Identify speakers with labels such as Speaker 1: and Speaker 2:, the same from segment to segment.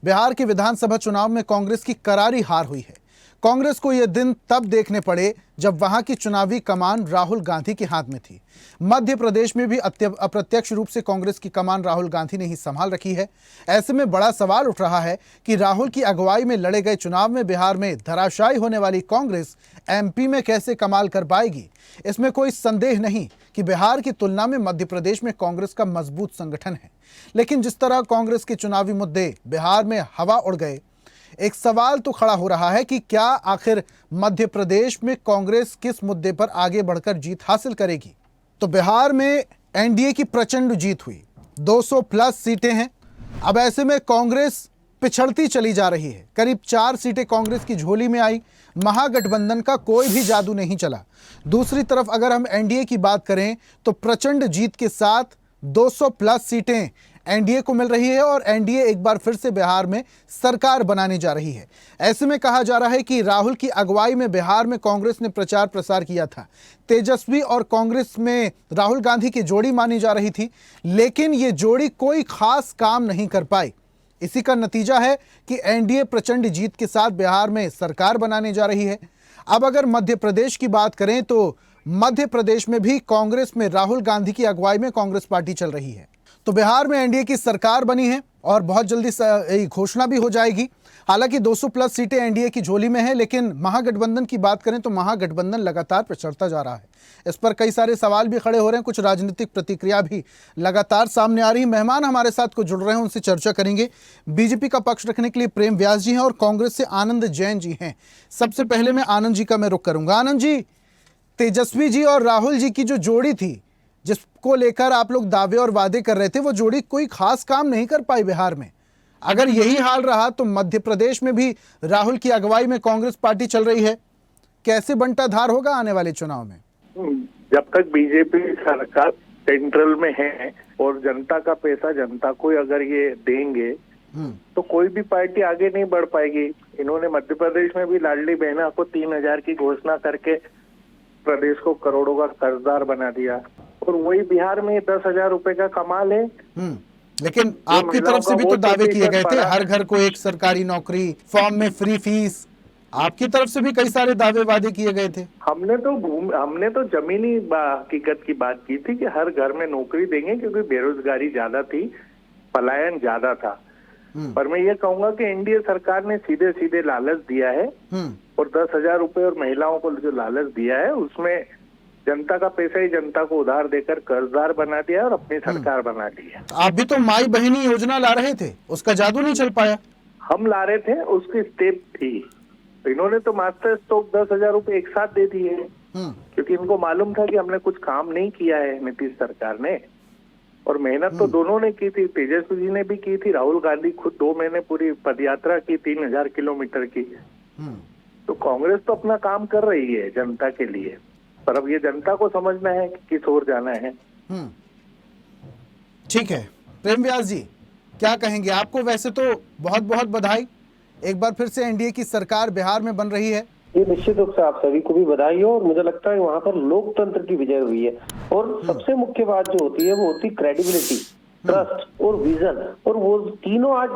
Speaker 1: बिहार के विधानसभा चुनाव में कांग्रेस की करारी हार हुई है। कांग्रेस को यह दिन तब देखने पड़े जब वहां की चुनावी कमान राहुल गांधी के हाथ में थी। मध्य प्रदेश में भी अप्रत्यक्ष रूप से कांग्रेस की कमान राहुल गांधी ने ही संभाल रखी है। ऐसे में बड़ा सवाल उठ रहा है कि राहुल की अगुवाई में लड़े गए चुनाव में बिहार में धराशायी होने वाली कांग्रेस एमपी में कैसे कमाल कर पाएगी। इसमें कोई संदेह नहीं कि बिहार की तुलना में मध्य प्रदेश में कांग्रेस का मजबूत संगठन है, लेकिन जिस तरह कांग्रेस के चुनावी मुद्दे बिहार में हवा उड़ गए, एक सवाल तो खड़ा हो रहा है कि क्या आखिर मध्य प्रदेश में कांग्रेस किस मुद्दे पर आगे बढ़कर जीत हासिल करेगी। तो बिहार में एनडीए की प्रचंड जीत हुई, 200 प्लस सीटें हैं। अब ऐसे में कांग्रेस पिछड़ती चली जा रही है। करीब 4 सीटें कांग्रेस की झोली में आई। महागठबंधन का कोई भी जादू नहीं चला। दूसरी तरफ अगर हम एनडीए की बात करें तो प्रचंड जीत के साथ 200 प्लस सीटें एनडीए को मिल रही है और एनडीए एक बार फिर से बिहार में सरकार बनाने जा रही है। ऐसे में कहा जा रहा है कि राहुल की अगुवाई में बिहार में कांग्रेस ने प्रचार प्रसार किया था। तेजस्वी और कांग्रेस में राहुल गांधी की जोड़ी मानी जा रही थी, लेकिन ये जोड़ी कोई खास काम नहीं कर पाई। इसी का नतीजा है कि एनडीए प्रचंड जीत के साथ बिहार में सरकार बनाने जा रही है। अब अगर मध्य प्रदेश की बात करें तो मध्य प्रदेश में भी कांग्रेस में राहुल गांधी की अगुवाई में कांग्रेस पार्टी चल रही है। तो बिहार में एनडीए की सरकार बनी है और बहुत जल्दी घोषणा भी हो जाएगी। हालांकि 200 प्लस सीटें एनडीए की झोली में है, लेकिन महागठबंधन की बात करें तो महागठबंधन लगातार पिछड़ता जा रहा है। इस पर कई सारे सवाल भी खड़े हो रहे हैं, कुछ राजनीतिक प्रतिक्रिया भी लगातार सामने आ रही है। मेहमान हमारे साथ कुछ जुड़ रहे हैं, उनसे चर्चा करेंगे। बीजेपी का पक्ष रखने के लिए प्रेम व्यास जी हैं और कांग्रेस से आनंद जैन जी हैं। सबसे पहले मैं आनंद जी का रुख करूंगा। आनंद जी, तेजस्वी जी और राहुल जी की जो जोड़ी थी, जिसको लेकर आप लोग दावे और वादे कर रहे थे, वो जोड़ी कोई खास काम नहीं कर पाई बिहार में। अगर यही हाल रहा तो मध्य प्रदेश में भी राहुल की अगुवाई में कांग्रेस पार्टी चल रही है, कैसे बंटाधार होगा आने वाले चुनाव में?
Speaker 2: जब तक बीजेपी सरकार सेंट्रल में है और जनता का पैसा जनता को अगर ये देंगे तो कोई भी पार्टी आगे नहीं बढ़ पाएगी। इन्होंने मध्य प्रदेश में भी लाडली बहना को 3,000 की घोषणा करके प्रदेश को करोड़ों का कर्जदार बना दिया, और वही बिहार में 10,000 रुपए का कमाल है।
Speaker 1: लेकिन आपकी तरफ से भी तो दावे किए गए थे, हर घर को एक सरकारी नौकरी, फॉर्म में फ्री फीस, आपकी तरफ से भी कई सारे दावे वादे किए गए थे।
Speaker 2: हमने तो जमीनी हकीकत की बात की थी कि हर घर में नौकरी देंगे, क्योंकि बेरोजगारी ज्यादा थी, पलायन ज्यादा था। पर मैं ये कहूंगा कि एनडीए सरकार ने सीधे सीधे लालच दिया है, और 10,000 रुपए और महिलाओं को जो लालच दिया है उसमें जनता का पैसा ही जनता को उधार देकर कर्जदार बना दिया और अपनी सरकार बना ली है।
Speaker 1: आप भी तो माई बहनी योजना ला रहे थे, उसका जादू नहीं चल पाया।
Speaker 2: हम ला रहे थे, उसकी स्टेप थी। तो इन्होंने तो मास्टर स्ट्रोक 10,000 रुपए एक साथ दे दिए, क्योंकि इनको मालूम था कि हमने कुछ काम नहीं किया है नीतीश सरकार ने। और मेहनत तो दोनों ने की थी, तेजस्वी जी ने भी की थी, राहुल गांधी खुद 2 महीने पूरी पदयात्रा की 3,000 किलोमीटर की। तो कांग्रेस तो अपना काम कर रही है जनता के लिए, पर अब ये जनता को समझना है कि किस ओर जाना है।
Speaker 1: ठीक है, प्रेम व्यास जी क्या कहेंगे? आपको वैसे तो बहुत बहुत बधाई, एक बार फिर से एनडीए की सरकार बिहार में बन रही है।
Speaker 3: ये निश्चित रूप से आप सभी को भी बधाई हो, और मुझे लगता है वहाँ पर लोकतंत्र की विजय हुई है। और सबसे मुख्य बात जो होती है वो होती क्रेडिबिलिटी, ट्रस्ट और विजन, और वो तीनों आज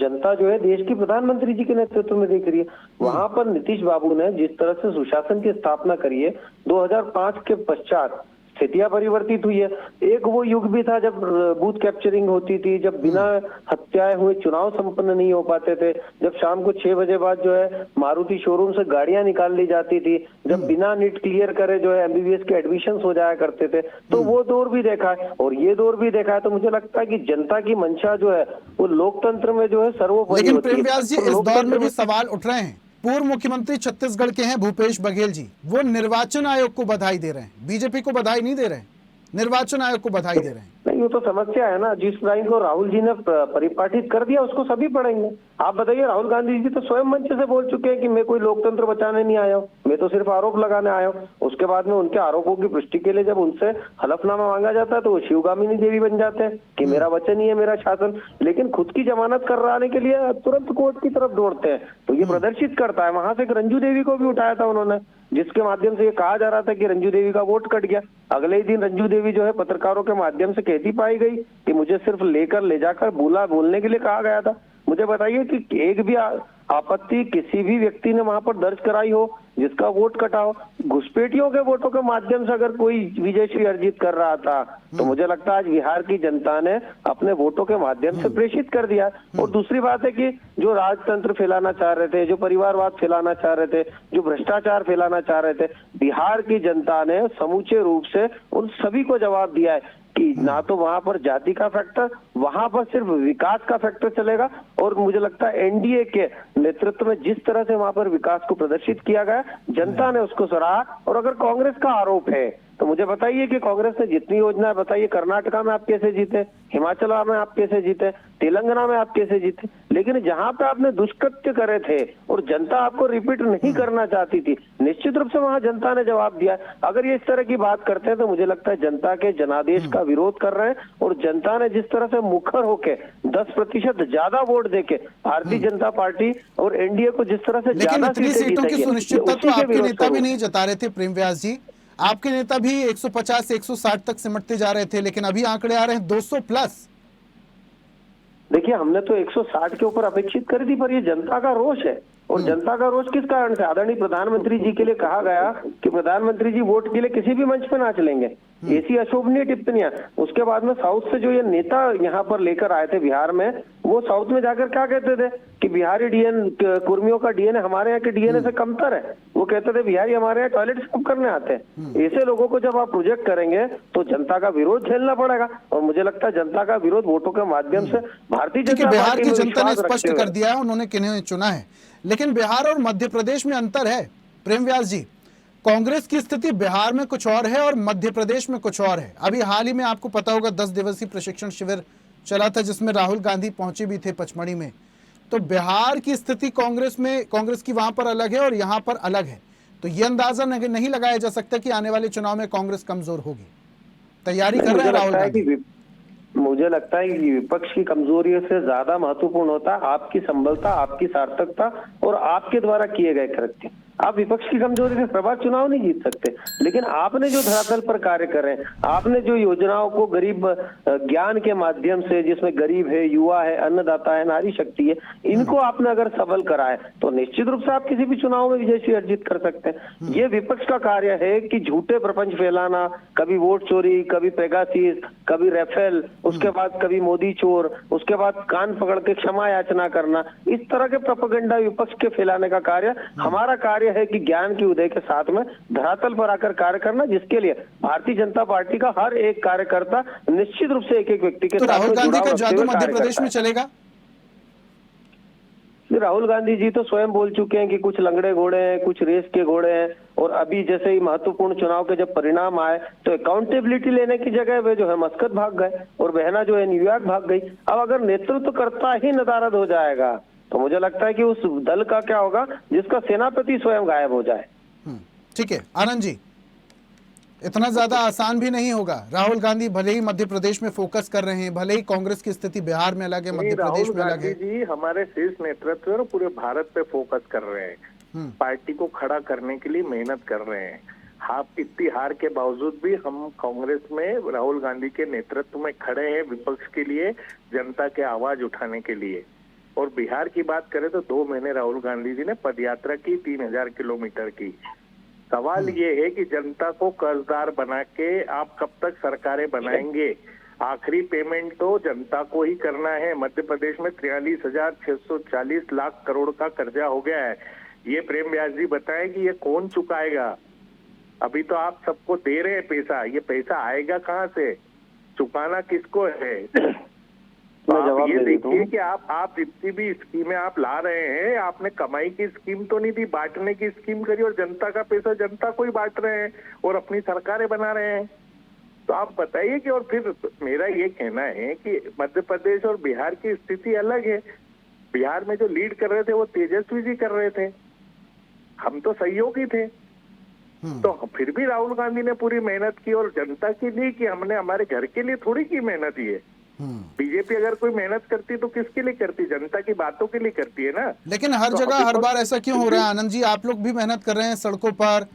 Speaker 3: जनता जो है देश की प्रधानमंत्री जी के नेतृत्व में देख रही है। वहां पर नीतीश बाबू ने जिस तरह से सुशासन की स्थापना करी है, 2005 के पश्चात स्थितियां परिवर्तित हुई है। एक वो युग भी था जब बूथ कैप्चरिंग होती थी, जब बिना हत्याएं हुए चुनाव संपन्न नहीं हो पाते थे, जब शाम को 6 बजे बाद जो है मारुति शोरूम से गाड़ियां निकाल ली जाती थी, जब बिना नीट क्लियर करे जो है एमबीबीएस के एडमिशन हो जाया करते थे। तो वो दौर भी देखा है और ये दौर भी देखा है। तो मुझे लगता है कि जनता की मंशा जो है वो लोकतंत्र में जो है सर्वोपरि होती है।
Speaker 1: लेकिन प्रेम व्यास जी, इस दौर में भी सवाल उठ रहे हैं। पूर्व मुख्यमंत्री छत्तीसगढ़ के हैं भूपेश बघेल जी, वो निर्वाचन आयोग को बधाई दे रहे हैं, बीजेपी को बधाई नहीं दे रहे हैं, निर्वाचन आयोग को बधाई दे रहे हैं।
Speaker 3: नहीं, वो तो समस्या है ना, जिस लाइन को राहुल जी ने परिपाटित कर दिया उसको सभी पढ़ेंगे। आप बताइए, राहुल गांधी जी तो स्वयं मंच से बोल चुके हैं कि मैं कोई लोकतंत्र बचाने नहीं आया हूँ, मैं तो सिर्फ आरोप लगाने आया हूँ। उसके बाद में उनके आरोपों की पुष्टि के लिए जब उनसे हलफनामा मांगा जाता है तो वो शिवगामिनी देवी बन जाते हैं कि मेरा वचन ही है मेरा शासन, लेकिन खुद की जमानत कराने के लिए तुरंत कोर्ट की तरफ दौड़ते हैं। तो ये प्रदर्शित करता है। वहां से एक रंजू देवी को भी उठाया था उन्होंने, जिसके माध्यम से ये कहा जा रहा था कि रंजू देवी का वोट कट गया। अगले ही दिन रंजू देवी जो है पत्रकारों के माध्यम से कहती पाई गई कि मुझे सिर्फ ले जाकर बोलने के लिए कहा गया था। मुझे बताइए कि एक भी आपत्ति किसी भी व्यक्ति ने वहां पर दर्ज कराई हो जिसका वोट कटा हो? घुसपैठियों के वोटों के माध्यम से अगर कोई विजयश्री अर्जित कर रहा था तो मुझे लगता है आज बिहार की जनता ने अपने वोटों के माध्यम से प्रेषित कर दिया। और दूसरी बात है कि जो राजतंत्र फैलाना चाह रहे थे, जो परिवारवाद फैलाना चाह रहे थे, जो भ्रष्टाचार फैलाना चाह रहे थे, बिहार की जनता ने समूचे रूप से उन सभी को जवाब दिया है कि ना तो वहां पर जाति का फैक्टर, वहां पर सिर्फ विकास का फैक्टर चलेगा। और मुझे लगता है एनडीए के नेतृत्व में जिस तरह से वहां पर विकास को प्रदर्शित किया गया, जनता ने उसको सराहा। और अगर कांग्रेस का आरोप है तो मुझे बताइए कि कांग्रेस ने जितनी योजना बताइए, कर्नाटका में आप कैसे जीते, हिमाचल में आप कैसे जीते, तेलंगाना में आप कैसे जीते, लेकिन जहां पे आपने दुष्कृत्य करे थे और जनता आपको रिपीट नहीं करना चाहती थी, निश्चित रूप से वहां जनता ने जवाब दिया। अगर ये इस तरह की बात करते हैं तो मुझे लगता है जनता के जनादेश का विरोध कर रहे हैं। और जनता ने जिस तरह से मुखर होके 10% ज्यादा वोट देके भारतीय जनता पार्टी और एनडीए को जिस तरह से
Speaker 1: लेकिन
Speaker 3: ज्यादा
Speaker 1: इतनी सीटों की सुनिश्चितता तो आपके नेता भी नहीं जता रहे थे प्रेम व्यास जी। आपके नेता भी 150 से 160 तक सिमटते जा रहे थे, लेकिन अभी आंकड़े आ रहे हैं 200 प्लस।
Speaker 3: देखिए, हमने तो 160 के ऊपर अपेक्षित करी थी, पर ये जनता का रोष है। और जनता का रोष किस कारण से? आदरणीय प्रधानमंत्री जी के लिए कहा गया कि प्रधानमंत्री जी वोट के लिए किसी भी मंच पे ना चलेंगे, ऐसी अशोभनीय टिप्पणियां। उसके बाद में साउथ से जो ये नेता यहाँ पर लेकर आए थे बिहार में, वो साउथ में जाकर क्या कहते थे कि बिहारी कुर्मियों का डीएनए हमारे यहाँ के डीएनए से कमतर है। वो कहते थे बिहारी हमारे यहाँ टॉयलेट साफ करने आते हैं। ऐसे लोगों को जब आप प्रोजेक्ट करेंगे तो जनता का विरोध झेलना पड़ेगा। और मुझे लगता है जनता का विरोध वोटों के माध्यम से भारतीय जनता
Speaker 1: बिहार
Speaker 3: पार्टी
Speaker 1: की
Speaker 3: में
Speaker 1: जनता ने
Speaker 3: विश्वास
Speaker 1: स्पष्ट
Speaker 3: रखते
Speaker 1: कर
Speaker 3: हुए।
Speaker 1: दिया है उन्होंने किन्हें चुना है। लेकिन बिहार और मध्य प्रदेश में अंतर है प्रेम व्यास जी। कांग्रेस की स्थिति बिहार में कुछ और है और मध्य प्रदेश में कुछ और है। अभी हाल ही में आपको पता होगा 10 दिवसीय प्रशिक्षण शिविर चला था जिसमें राहुल गांधी पहुंचे भी थे पचमढ़ी में। तो बिहार की स्थिति कांग्रेस की वहां पर अलग है और यहां पर अलग है। तो ये अंदाजा नहीं लगाया जा सकता कि आने वाले चुनाव में कांग्रेस कमजोर होगी। तैयारी कर रहे हैं राहुल गांधी।
Speaker 3: मुझे लगता है कि विपक्ष की कमजोरियों से ज्यादा महत्वपूर्ण होता है आपकी संबलता, आपकी सार्थकता और आपके द्वारा किए गए कृत्य। आप विपक्ष की कमजोरी से प्रभाव चुनाव नहीं जीत सकते, लेकिन आपने जो धरातल पर कार्य करे, आपने जो योजनाओं को गरीब ज्ञान के माध्यम से, जिसमें गरीब है, युवा है, अन्नदाता है, नारी शक्ति है, इनको आपने अगर सबल कराए तो निश्चित रूप से आप किसी भी चुनाव में विजय अर्जित कर सकते हैं। ये विपक्ष का कार्य है कि झूठे प्रपंच फैलाना, कभी वोट चोरी, कभी पेगासिस, कभी रेफेल, उसके बाद कभी मोदी चोर, उसके बाद कान पकड़ के क्षमा याचना करना, इस तरह के प्रोपेगेंडा विपक्ष के फैलाने का कार्य। हमारा कार्य है कि ज्ञान के उदय के साथ में धरातल पर आकर कार्य करना, जिसके लिए भारतीय जनता पार्टी का हर एक कार्यकर्ता निश्चित रूप से एक एक व्यक्ति के
Speaker 1: तो
Speaker 3: साथ
Speaker 1: राहुल
Speaker 3: में
Speaker 1: गांधी
Speaker 3: जुड़ा
Speaker 1: का
Speaker 3: हुआ
Speaker 1: जादू मध्य
Speaker 3: कार्य
Speaker 1: प्रदेश
Speaker 3: करता
Speaker 1: में
Speaker 3: है।
Speaker 1: चलेगा?
Speaker 3: राहुल गांधी जी तो स्वयं बोल चुके हैं कि कुछ लंगड़े घोड़े हैं, कुछ रेस के घोड़े हैं। और अभी जैसे ही महत्वपूर्ण चुनाव के जब परिणाम आए तो अकाउंटेबिलिटी लेने की जगह वे जो है मस्कत भाग गए और बहना जो है न्यूयॉर्क भाग गई। अब अगर नेतृत्व करता ही नदारद हो जाएगा तो मुझे लगता है कि उस दल का क्या होगा जिसका सेनापति स्वयं गायब हो जाए।
Speaker 1: ठीक है आनंद जी, इतना ज्यादा आसान भी नहीं होगा। राहुल गांधी भले ही मध्य प्रदेश में फोकस कर रहे हैं, भले ही कांग्रेस की स्थिति बिहार में अलग है, मध्य प्रदेश में अलग है।
Speaker 2: जी हमारे शीर्ष नेतृत्व और पूरे भारत पे फोकस कर रहे हैं, पार्टी को खड़ा करने के लिए मेहनत कर रहे हैं। इतनी हार के बावजूद भी हम कांग्रेस में राहुल गांधी के नेतृत्व में खड़े हैं विपक्ष के लिए, जनता के आवाज उठाने के लिए। और बिहार की बात करें तो 2 महीने राहुल गांधी जी ने पदयात्रा की 3000 किलोमीटर की। सवाल ये है कि जनता को कर्जदार बना के आप कब तक सरकारें बनाएंगे? आखिरी पेमेंट तो जनता को ही करना है। मध्य प्रदेश में 43,640 लाख करोड़ का कर्जा हो गया है। ये प्रेम व्यास जी बताएं कि ये कौन चुकाएगा? अभी तो आप सबको दे रहे हैं पैसा, ये पैसा आएगा कहाँ से? चुकाना किसको है? तो आप ये देखिए कि आप जितनी भी स्कीमें आप ला रहे हैं, आपने कमाई की स्कीम तो नहीं दी, बांटने की स्कीम करी और जनता का पैसा जनता को ही बांट रहे हैं और अपनी सरकारें बना रहे हैं। तो आप बताइए कि, और फिर मेरा ये कहना है कि मध्य प्रदेश और बिहार की स्थिति अलग है। बिहार में जो लीड कर रहे थे वो तेजस्वी जी कर रहे थे, हम तो सहयोगी थे। तो फिर भी राहुल गांधी ने पूरी मेहनत की और जनता के लिए की, हमने हमारे घर के लिए थोड़ी की मेहनत। ये बीजेपी अगर कोई मेहनत करती तो किसके लिए करती? जनता की बातों के लिए करती है ना।
Speaker 1: लेकिन हर जगह हर बार ऐसा क्यों हो रहा है आनंद जी? आप लोग भी मेहनत कर रहे हैं, सड़कों पर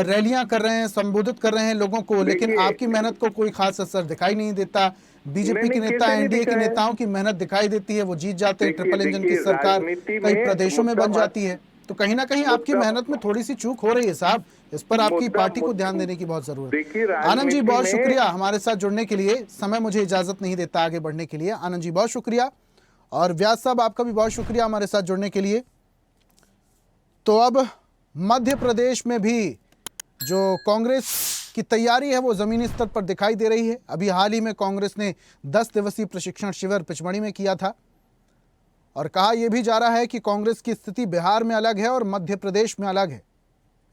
Speaker 1: रैलियां कर रहे हैं, संबोधित कर रहे हैं लोगों को, लेकिन आपकी मेहनत को कोई खास असर दिखाई नहीं देता। बीजेपी के
Speaker 2: नहीं,
Speaker 1: नेता,
Speaker 2: कैसे नहीं
Speaker 1: एनडीए के
Speaker 2: दिखा है?
Speaker 1: नेताओं की मेहनत दिखाई देती है, वो जीत जाते हैं,
Speaker 2: देखिए-
Speaker 1: ट्रिपल इंजन की
Speaker 2: देखिए,
Speaker 1: सरकार
Speaker 2: राजनीति
Speaker 1: कई
Speaker 2: में
Speaker 1: प्रदेशों में बन
Speaker 2: मुद्दा
Speaker 1: जाती है। तो कहीं ना कहीं आपकी
Speaker 2: मुद्दा-
Speaker 1: मेहनत में थोड़ी सी चूक हो रही है साहब, इस पर आपकी
Speaker 2: मुद्दा-
Speaker 1: पार्टी को
Speaker 2: मुद्दा-
Speaker 1: ध्यान देने की बहुत जरूरत
Speaker 2: देखिए,
Speaker 1: है। आनंद जी, बहुत
Speaker 2: राजनीति में-
Speaker 1: शुक्रिया हमारे साथ जुड़ने के लिए। समय मुझे इजाजत नहीं देता आगे बढ़ने के लिए। आनंद जी बहुत शुक्रिया, और व्यास साहब आपका भी बहुत शुक्रिया हमारे साथ जुड़ने के लिए। तो अब मध्य प्रदेश में भी जो कांग्रेस की तैयारी है वो जमीनी स्तर पर दिखाई दे रही है। अभी हाल ही में कांग्रेस ने 10 दिवसीय प्रशिक्षण शिविर पिचमणी में किया था, और कहा यह भी जा रहा है कि कांग्रेस की स्थिति बिहार में अलग है और मध्य प्रदेश में अलग है,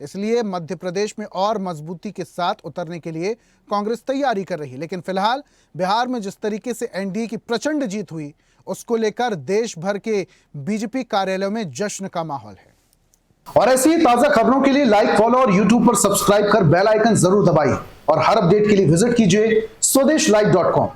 Speaker 1: इसलिए मध्य प्रदेश में और मजबूती के साथ उतरने के लिए कांग्रेस तैयारी कर रही है। लेकिन फिलहाल बिहार में जिस तरीके से एनडीए की प्रचंड जीत हुई, उसको लेकर देश भर के बीजेपी कार्यालयों में जश्न का माहौल है।
Speaker 4: और ऐसी ही ताजा खबरों के लिए लाइक, फॉलो और यूट्यूब पर सब्सक्राइब कर बेल आइकन जरूर दबाइए, और हर अपडेट के लिए विजिट कीजिए स्वदेशलाइव.com।